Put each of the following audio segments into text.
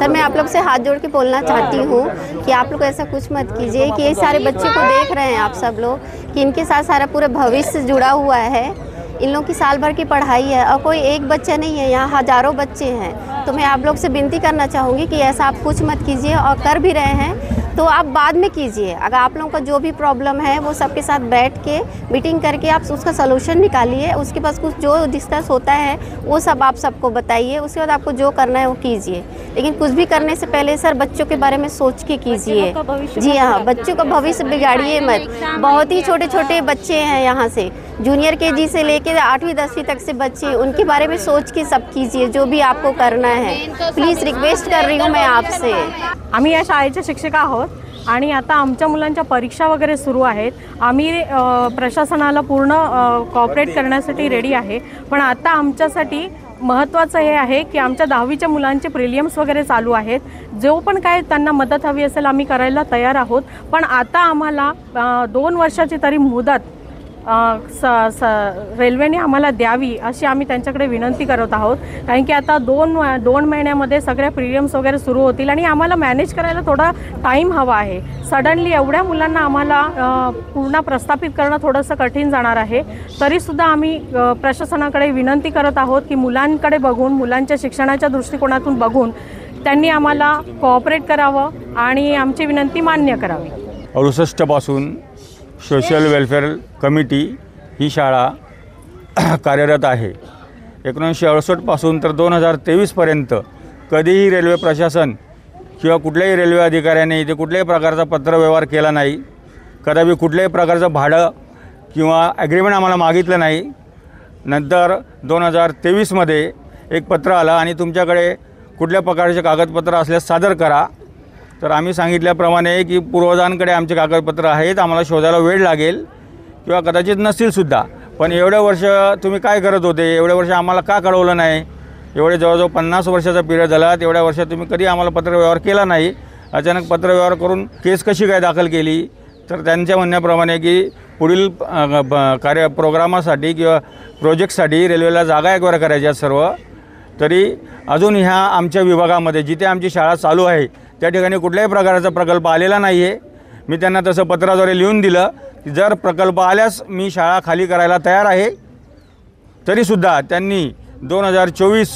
Sir मैं आप लोग से हाथ जोड़ के बोलना चाहती हूँ कि आप लोग ऐसा कुछ मत कीजिए कि ये सारे बच्चे को देख रहे हैं आप सब लोग कि इनके साथ सारा पूरा भविष्य जुड़ा हुआ है। इन लोग की साल भर की पढ़ाई है और कोई एक बच्चा नहीं है, यहाँ हज़ारों बच्चे हैं। तो मैं आप लोग से विनती करना चाहूँगी कि ऐसा आप कुछ मत कीजिए, और कर भी रहे हैं तो आप बाद में कीजिए। अगर आप लोगों का जो भी प्रॉब्लम है वो सबके साथ बैठ के मीटिंग करके आप उसका सलूशन निकालिए। उसके पास कुछ जो डिस्कस होता है वो सब आप सबको बताइए, उसके बाद आपको जो करना है वो कीजिए। लेकिन कुछ भी करने से पहले सर बच्चों के बारे में सोच के कीजिए। जी हाँ, बच्चों का भविष्य बिगाड़िए मत। बहुत ही छोटे छोटे बच्चे हैं, यहाँ से जूनियर KG से लेकर 8वीं 10वीं तक से बच्चे, उनके बारे में सोच के सब कीजिए जो भी आपको करना है। प्लीज़ रिक्वेस्ट कर रही हूँ मैं आपसे। आम्ही या शाळेच्या शिक्षिका आहोत आणि आता आमच्या मुलांच्या परीक्षा वगैरे सुरू आहेत। आम्ही प्रशासनाला पूर्ण कॉपरेट करण्यासाठी रेडी आहे, पण आता आमच्यासाठी महत्त्वाचं हे आहे की आमच्या 10वीच्या मुलांचे प्रिलियम्स वगैरे चालू आहेत। जो पण काय त्यांना मदत हवी असेल आम्ही करायला तयार आहोत, पण आता आम्हाला 2 वर्षाची तरी मुदत रेल्वेने आम्हाला द्यावी अशी आम्ही त्यांच्याकडे विनंती करत आहोत। कारण की आता 2 महिन्यामध्ये सगळ्या प्रिलियम्स वगैरे सुरू होतील आणि आम्हाला मॅनेज करायला थोडा टाईम हवा आहे। सडनली एवढ्या मुलांना आम्हाला पूर्ण प्रस्थापित करणं थोडंसं कठीण जाणार आहे। तरीसुद्धा आम्ही प्रशासनाकडे विनंती करत आहोत की मुलांकडे बघून, मुलांच्या शिक्षणाच्या दृष्टिकोनातून बघून त्यांनी आम्हाला कोऑपरेट करावं आणि आमची विनंती मान्य करावी। 68 पासून सोशल वेलफेअर कमिटी ही शाळा कार्यरत आहे। 1968 पासून तर 2023 पर्यंत कधीही रेल्वे प्रशासन किंवा कुठल्याही रेल्वे अधिकाऱ्याने इथे कुठल्याही प्रकारचा पत्रव्यवहार केला नाही। कदापि कुठल्याही प्रकारचं भाडं किंवा ॲग्रीमेंट आम्हाला मागितलं नाही। नंतर 2023 मध्ये एक पत्र आलं आणि तुमच्याकडे कुठल्या प्रकारचे कागदपत्र असल्यास सादर करा। तर आम्ही सांगितल्याप्रमाणे की पूर्वजांकडे आमचे कागदपत्र आहेत, आम्हाला शोधायला वेळ लागेल किंवा कदाचित नसतीलसुद्धा, पण एवढे वर्ष तुम्ही काय करत होते, एवढे वर्ष आम्हाला का कळवलं नाही? एवढे जवळजवळ 50 वर्षाचा पिरियड झाला, तेवढ्या वर्षात तुम्ही कधी आम्हाला पत्रव्यवहार केला नाही। अचानक पत्रव्यवहार करून केस कशी काय दाखल केली? तर त्यांच्या म्हणण्याप्रमाणे की पुढील प्रोग्रामासाठी किंवा प्रोजेक्टसाठी रेल्वेला जागा एकवार करायच्या सर्व। तरी अजून ह्या आमच्या विभागामध्ये जिथे आमची शाळा चालू आहे त्या ठिकाणी कुठल्याही प्रकारचा प्रकल्प आलेला नाही आहे। मी त्यांना तसं पत्राद्वारे लिहून दिलं की जर प्रकल्प आल्यास मी शाळा खाली करायला तयार आहे। तरीसुद्धा त्यांनी 2024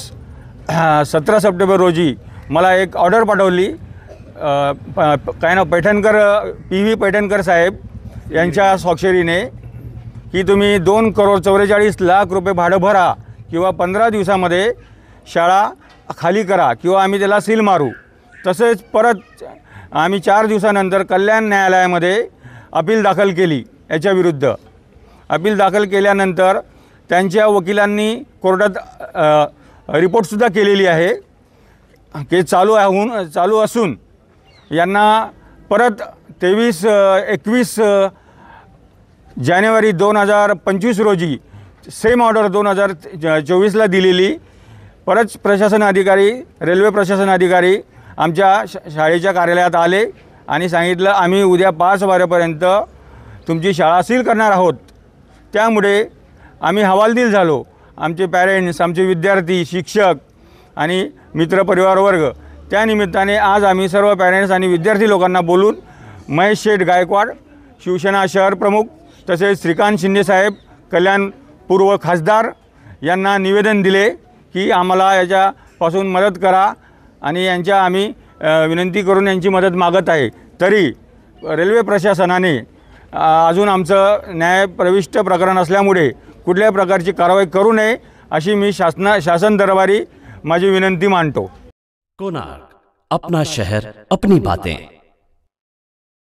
17 सप्टेंबर रोजी मला एक ऑर्डर पाठवली काय ना पैठणकर PV पैठणकर साहेब यांच्या स्वाक्षरीने की तुम्ही 2,44,00,000 रुपये भाडं भरा किंवा 15 दिवसामध्ये शाळा खाली करा किंवा आम्ही त्याला सील मारू। तसेच परत आम्ही 4 दिवसानंतर कल्याण न्यायालयामध्ये अपील दाखल केली याच्याविरुद्ध। अपील दाखल केल्यानंतर त्यांच्या वकिलांनी कोर्टात रिपोर्टसुद्धा केलेली आहे। केस चालू असून यांना परत 21 जानेवारी 2025 रोजी सेम ऑर्डर 2024ला दिलेली। परत प्रशासन अधिकारी, रेल्वे प्रशासन अधिकारी आमच्या शाळेच्या कार्यालयात आले आणि सांगितलं आम्ही उद्या 5 वाजेपर्यंत तुमची शाळा सील करणार आहोत। त्यामुळे आम्ही हवालदिल झालो। आमचे पॅरेंट्स, आमचे विद्यार्थी, शिक्षक आणि मित्रपरिवार वर्ग, त्या निमित्ताने आज आम्ही सर्व पॅरेंट्स आणि विद्यार्थी लोकांना बोलून महेश शेठ गायकवाड शिवसेना शहर प्रमुख तसेच श्रीकांत शिंदे साहेब कल्याण पूर्व खासदार यांना निवेदन दिले की आम्हाला याच्यापासून मदत करा आणि यांच्या आम्ही विनंती करून यांची मदत मागत आहे। तरी रेल्वे प्रशासनाने अजून आमचं न्यायप्रविष्ट प्रकरण असल्यामुळे कुठल्याही प्रकारची कारवाई करू नये अशी मी शासन दरबारी माझी विनंती मांडतो। कोणार्क, अपना शहर, अपनी बातें।